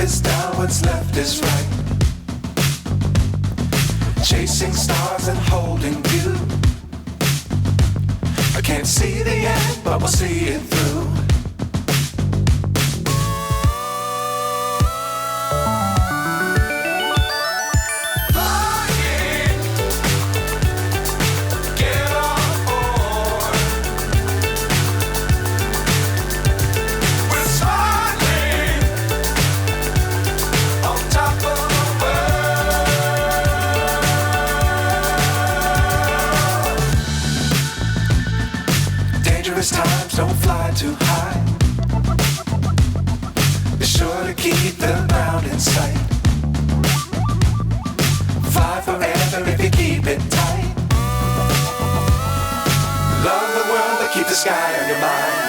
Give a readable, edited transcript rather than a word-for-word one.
is down, what's left is right. Chasing stars and holding you. I can't see the end, but we'll see it through. Times don't fly too high. Be sure to keep the ground in sight. Fly forever if you keep it tight. Love the world, but keep the sky on your mind.